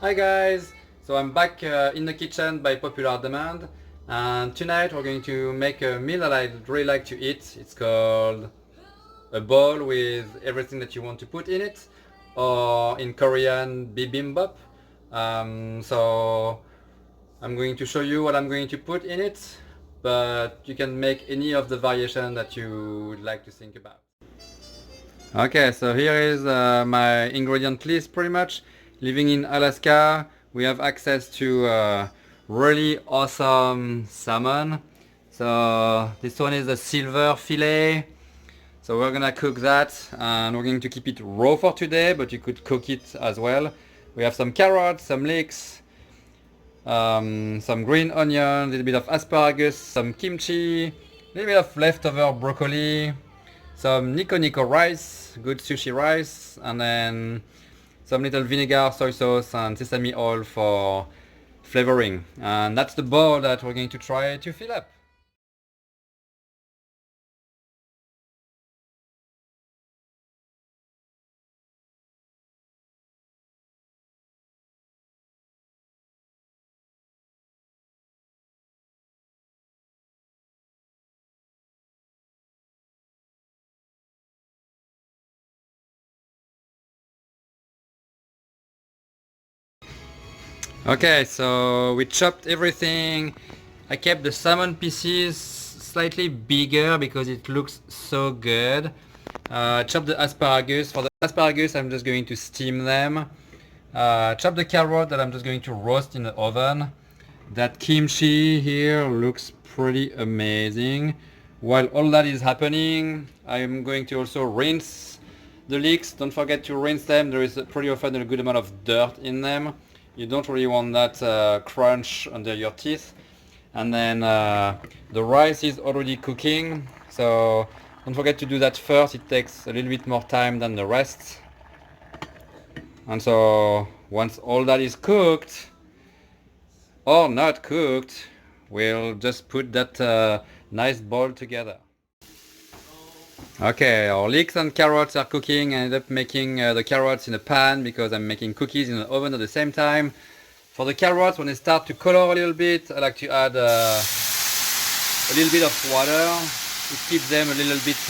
Hi guys! So I'm back in the kitchen by popular demand, and tonight we're going to make a meal that I'd really like to eat. It's called a bowl with everything that you want to put in it, or in Korean Bibimbap. So I'm going to show you what I'm going to put in it, but you can make any of the variation that you would like to think about. Okay, so here is my ingredient list pretty much. Living in Alaska, we have access to really awesome salmon. So this one is a silver fillet. So we're gonna cook that, and we're going to keep it raw for today, but you could cook it as well. We have some carrots, some leeks, some green onion, a little bit of asparagus, some kimchi, a little bit of leftover broccoli, some nico rice, good sushi rice, and then some little vinegar, soy sauce, and sesame oil for flavoring. And that's the bowl that we're going to try to fill up. Okay, so we chopped everything. I kept the salmon pieces slightly bigger because it looks so good. Chop the asparagus. For the asparagus, I'm just going to steam them. Chop the carrot that I'm just going to roast in the oven. That kimchi here looks pretty amazing. While all that is happening, I'm going to also rinse the leeks. Don't forget to rinse them. There is pretty often a good amount of dirt in them. You don't really want that crunch under your teeth. And then the rice is already cooking, so don't forget to do that first. It takes a little bit more time than the rest. And so once all that is cooked, or not cooked, we'll just put that nice bowl together. Okay, our leeks and carrots are cooking. I ended up making the carrots in a pan because I'm making cookies in the oven at the same time. For the carrots, when they start to color a little bit, I like to add a little bit of water. It keeps them a little bit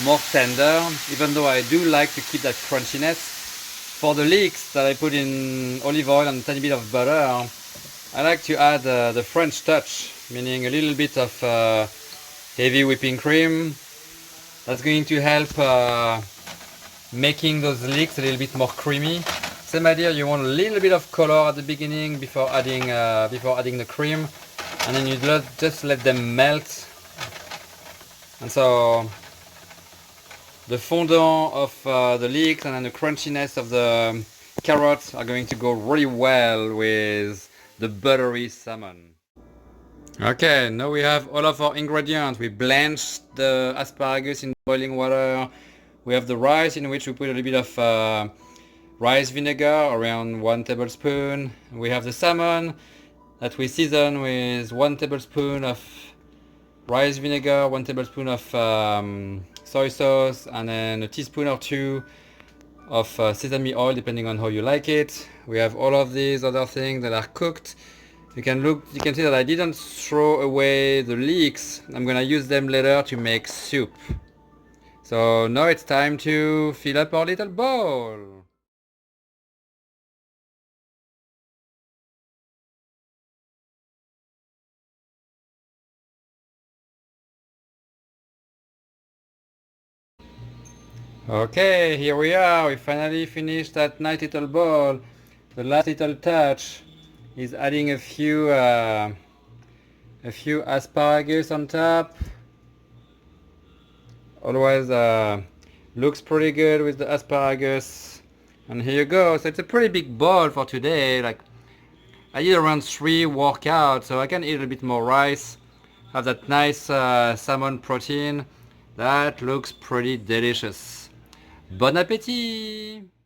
more tender, even though I do like to keep that crunchiness. For the leeks that I put in olive oil and a tiny bit of butter, I like to add the French touch, meaning a little bit of heavy whipping cream. That's going to help making those leeks a little bit more creamy. Same idea, you want a little bit of color at the beginning before adding the cream, and then you just let them melt. And so the fondant of the leeks and then the crunchiness of the carrots are going to go really well with the buttery salmon. Okay, now we have all of our ingredients. We blanched the asparagus in boiling water. We have the rice, in which we put a little bit of rice vinegar, around 1 tablespoon. We have the salmon that we season with 1 tablespoon of rice vinegar, 1 tablespoon of soy sauce, and then a teaspoon or 2 of sesame oil, depending on how you like it. We have all of these other things that are cooked. You can see that I didn't throw away the leeks. I'm gonna use them later to make soup. So now it's time to fill up our little bowl. Okay, here we are. We finally finished that nice little bowl. The last little touch is adding a few asparagus on top. Always looks pretty good with the asparagus. And here you go. So it's a pretty big bowl for today. Like, I eat around 3 workouts, so I can eat a bit more rice. Have that nice salmon protein. That looks pretty delicious. Bon appétit!